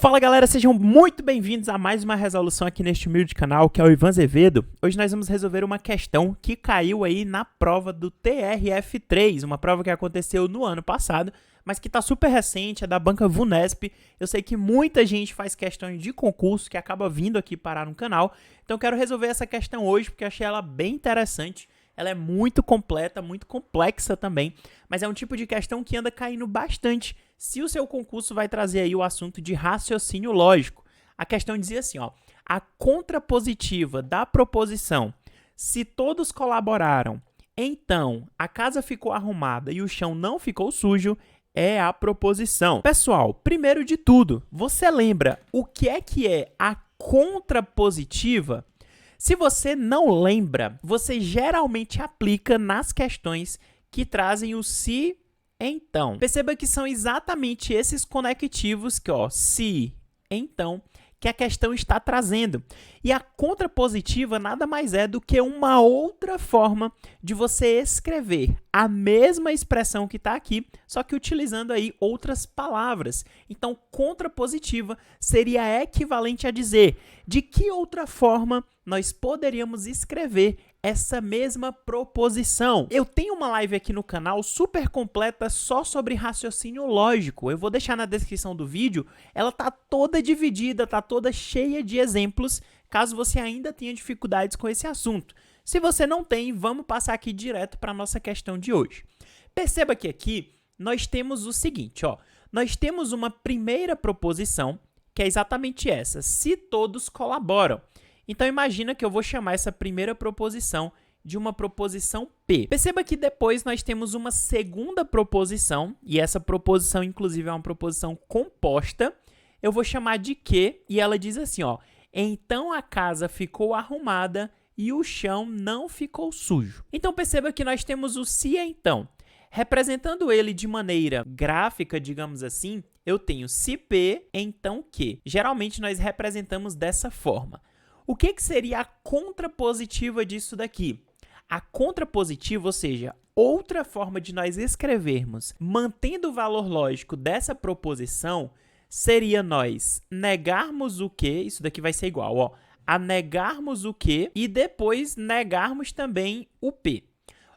Fala galera, sejam muito bem-vindos a mais uma resolução aqui neste humilde canal, que é o Ivan Azevedo. Hoje nós vamos resolver uma questão que caiu aí na prova do TRF3, uma prova que aconteceu no ano passado, mas que está super recente, é da banca VUNESP. Eu sei que muita gente faz questões de concurso que acaba vindo aqui parar no canal, então eu quero resolver essa questão hoje porque eu achei ela bem interessante. Ela é muito completa, muito complexa também, mas é um tipo de questão que anda caindo bastante se o seu concurso vai trazer aí o assunto de raciocínio lógico. A questão dizia assim, ó, a contrapositiva da proposição, se todos colaboraram, então a casa ficou arrumada e o chão não ficou sujo, é a proposição. Pessoal, primeiro de tudo, você lembra o que é a contrapositiva? Se você não lembra, você geralmente aplica nas questões que trazem o se, então. Perceba que são exatamente esses conectivos que, ó, se, então, que a questão está trazendo. E a contrapositiva nada mais é do que uma outra forma de você escrever a mesma expressão que está aqui, só que utilizando aí outras palavras. Então, contrapositiva seria equivalente a dizer de que outra forma nós poderíamos escrever essa mesma proposição. Eu tenho uma live aqui no canal super completa só sobre raciocínio lógico. Eu vou deixar na descrição do vídeo. Ela tá toda dividida, tá toda cheia de exemplos, caso você ainda tenha dificuldades com esse assunto. Se você não tem, vamos passar aqui direto para a nossa questão de hoje. Perceba que aqui nós temos o seguinte, ó. Nós temos uma primeira proposição, que é exatamente essa, se todos colaboram. Então, imagina que eu vou chamar essa primeira proposição de uma proposição P. Perceba que depois nós temos uma segunda proposição, e essa proposição, inclusive, é uma proposição composta. Eu vou chamar de Q, e ela diz assim, ó, então a casa ficou arrumada e o chão não ficou sujo. Então, perceba que nós temos o se então. Representando ele de maneira gráfica, digamos assim, eu tenho se P, então Q. Geralmente, nós representamos dessa forma. O que seria a contrapositiva disso daqui? A contrapositiva, ou seja, outra forma de nós escrevermos, mantendo o valor lógico dessa proposição, seria nós negarmos o que, isso daqui vai ser igual, ó, a negarmos o que e depois negarmos também o P.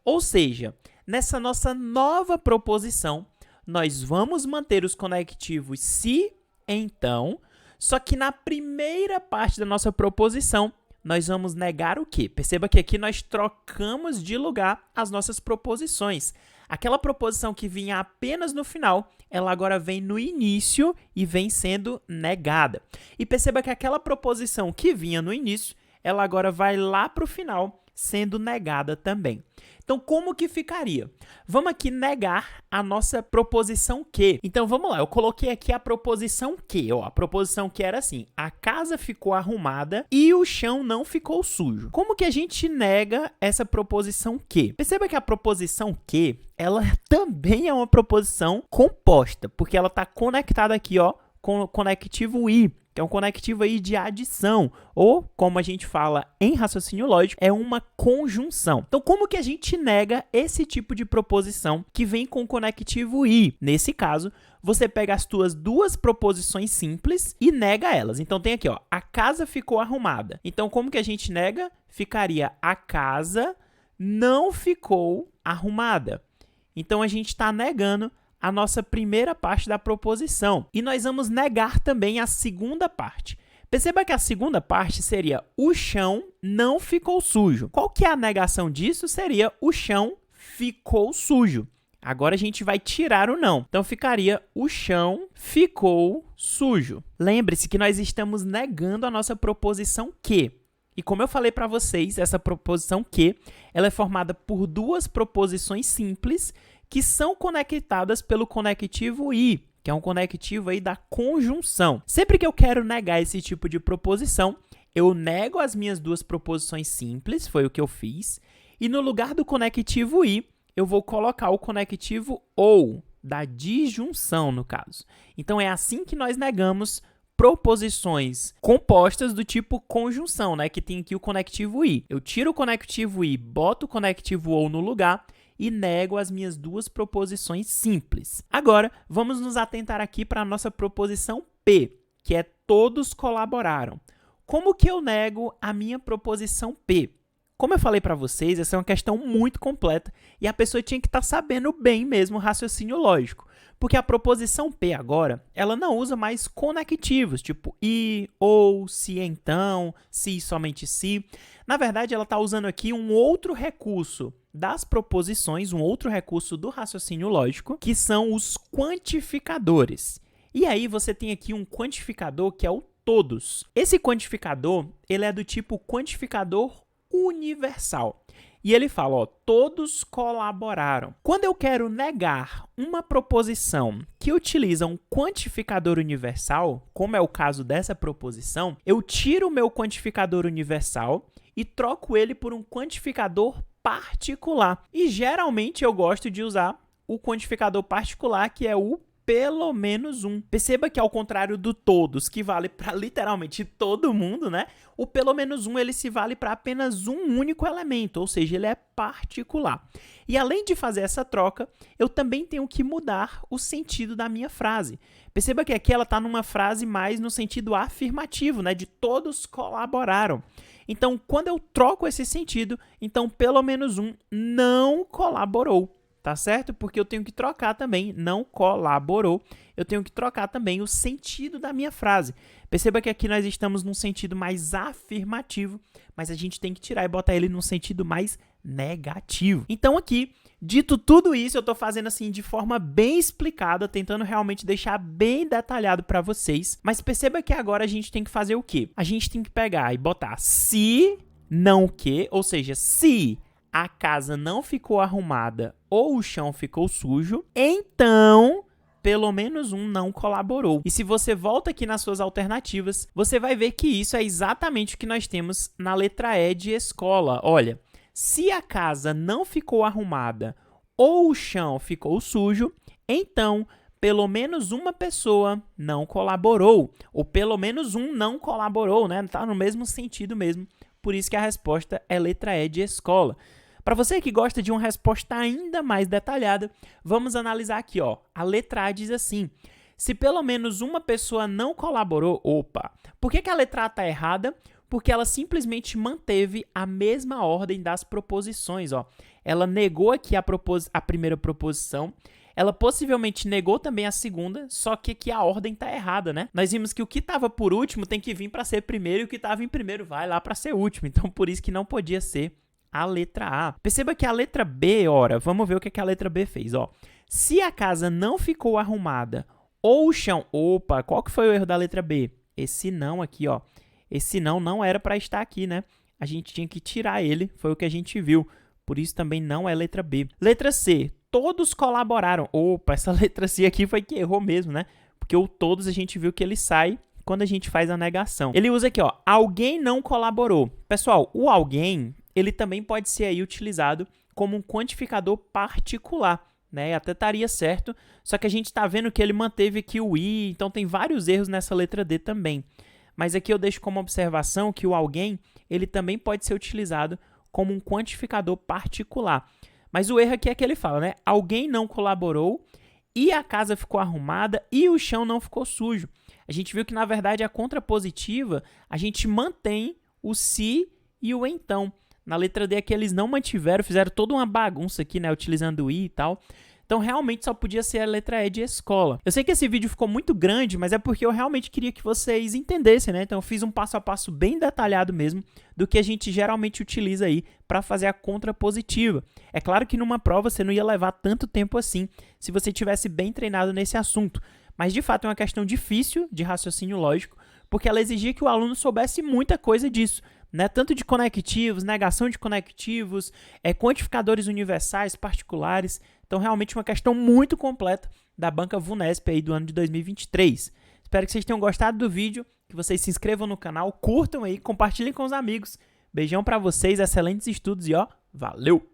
Ou seja, nessa nossa nova proposição, nós vamos manter os conectivos se, então, só que na primeira parte da nossa proposição, nós vamos negar o quê? Perceba que aqui nós trocamos de lugar as nossas proposições. Aquela proposição que vinha apenas no final, ela agora vem no início e vem sendo negada. E perceba que aquela proposição que vinha no início, ela agora vai lá para o final, sendo negada também. Então, como que ficaria? Vamos aqui negar a nossa proposição que. Então, vamos lá. Eu coloquei aqui a proposição que. Ó, a proposição que era assim, a casa ficou arrumada e o chão não ficou sujo. Como que a gente nega essa proposição que? Perceba que a proposição que, ela também é uma proposição composta, porque ela está conectada aqui, ó, com o conectivo i, que é um conectivo aí de adição, ou, como a gente fala em raciocínio lógico, é uma conjunção. Então, como que a gente nega esse tipo de proposição que vem com o conectivo i? Nesse caso, você pega as tuas duas proposições simples e nega elas. Então, tem aqui, ó, a casa ficou arrumada. Então, como que a gente nega? Ficaria a casa não ficou arrumada. Então, a gente está negando a nossa primeira parte da proposição. E nós vamos negar também a segunda parte. Perceba que a segunda parte seria o chão não ficou sujo. Qual que é a negação disso? Seria o chão ficou sujo. Agora a gente vai tirar o não. Então ficaria o chão ficou sujo. Lembre-se que nós estamos negando a nossa proposição que. E como eu falei para vocês, essa proposição que, ela é formada por duas proposições simples que são conectadas pelo conectivo i, que é um conectivo aí da conjunção. Sempre que eu quero negar esse tipo de proposição, eu nego as minhas duas proposições simples, foi o que eu fiz, e no lugar do conectivo i, eu vou colocar o conectivo ou, da disjunção, no caso. Então, é assim que nós negamos proposições compostas do tipo conjunção, né? Que tem aqui o conectivo i. Eu tiro o conectivo i, boto o conectivo ou no lugar e nego as minhas duas proposições simples. Agora, vamos nos atentar aqui para a nossa proposição P. que é todos colaboraram. Como que eu nego a minha proposição P? Como eu falei para vocês, essa é uma questão muito completa e a pessoa tinha que estar sabendo bem mesmo o raciocínio lógico. Porque a proposição P agora, ela não usa mais conectivos, tipo e, ou, se, então, se, somente se. Na verdade, ela está usando aqui um outro recurso das proposições, um outro recurso do raciocínio lógico, que são os quantificadores. E aí você tem aqui um quantificador que é o todos. Esse quantificador, ele é do tipo quantificador universal. E ele fala, ó, todos colaboraram. Quando eu quero negar uma proposição que utiliza um quantificador universal, como é o caso dessa proposição, eu tiro o meu quantificador universal e troco ele por um quantificador particular. E geralmente eu gosto de usar o quantificador particular, que é o pelo menos um. Perceba que ao contrário do todos, que vale para literalmente todo mundo, né? O pelo menos um ele se vale para apenas um único elemento, ou seja, ele é particular. E além de fazer essa troca, eu também tenho que mudar o sentido da minha frase. Perceba que aqui ela está numa frase mais no sentido afirmativo, né? De todos colaboraram. Então, quando eu troco esse sentido, então pelo menos um não colaborou. Tá certo? Porque eu tenho que trocar também, não colaborou, eu tenho que trocar também o sentido da minha frase. Perceba que aqui nós estamos num sentido mais afirmativo, mas a gente tem que tirar e botar ele num sentido mais negativo. Então aqui, dito tudo isso, eu estou fazendo assim de forma bem explicada, tentando realmente deixar bem detalhado para vocês. Mas perceba que agora a gente tem que fazer o quê? A gente tem que pegar e botar se, não que, ou seja, se a casa não ficou arrumada ou o chão ficou sujo, então pelo menos um não colaborou. E se você volta aqui nas suas alternativas, você vai ver que isso é exatamente o que nós temos na letra E de escola. Olha, se a casa não ficou arrumada ou o chão ficou sujo, então pelo menos uma pessoa não colaborou. Ou pelo menos um não colaborou, né? Tá no mesmo sentido mesmo. Por isso que a resposta é letra E de escola. Para você que gosta de uma resposta ainda mais detalhada, vamos analisar aqui, ó. A letra A diz assim: se pelo menos uma pessoa não colaborou, opa, por que a letra A está errada? Porque ela simplesmente manteve a mesma ordem das proposições, ó. Ela negou aqui a primeira proposição, ela possivelmente negou também a segunda, só que aqui a ordem está errada, né? Nós vimos que o que estava por último tem que vir para ser primeiro e o que estava em primeiro vai lá para ser último. Então, por isso que não podia ser a letra A. Perceba que a letra B, ora, vamos ver o que a letra B fez, ó. Se a casa não ficou arrumada ou o chão... Opa, qual que foi o erro da letra B? Esse não aqui, ó. Esse não era para estar aqui, né? A gente tinha que tirar ele, foi o que a gente viu. Por isso também não é letra B. Letra C, todos colaboraram. Opa, essa letra C aqui foi que errou mesmo, né? Porque o todos a gente viu que ele sai quando a gente faz a negação. Ele usa aqui, ó, alguém não colaborou. Pessoal, o alguém, ele também pode ser aí utilizado como um quantificador particular, né? Até estaria certo, só que a gente está vendo que ele manteve aqui o i, então tem vários erros nessa letra D também. Mas aqui eu deixo como observação que o alguém, ele também pode ser utilizado como um quantificador particular. Mas o erro aqui é que ele fala, né? Alguém não colaborou e a casa ficou arrumada e o chão não ficou sujo. A gente viu que, na verdade, a contrapositiva, a gente mantém o se e o então. Na letra D aqui eles não mantiveram, fizeram toda uma bagunça aqui, né, utilizando o i e tal. Então, realmente, só podia ser a letra E de escola. Eu sei que esse vídeo ficou muito grande, mas é porque eu realmente queria que vocês entendessem, né? Então, eu fiz um passo a passo bem detalhado mesmo do que a gente geralmente utiliza aí para fazer a contrapositiva. É claro que numa prova você não ia levar tanto tempo assim se você tivesse bem treinado nesse assunto. Mas, de fato, é uma questão difícil de raciocínio lógico, porque ela exigia que o aluno soubesse muita coisa disso, né? Tanto de conectivos, negação de conectivos, quantificadores universais, particulares. Então, realmente, uma questão muito completa da banca VUNESP aí do ano de 2023. Espero que vocês tenham gostado do vídeo, que vocês se inscrevam no canal, curtam aí, compartilhem com os amigos. Beijão pra vocês, excelentes estudos e ó, valeu!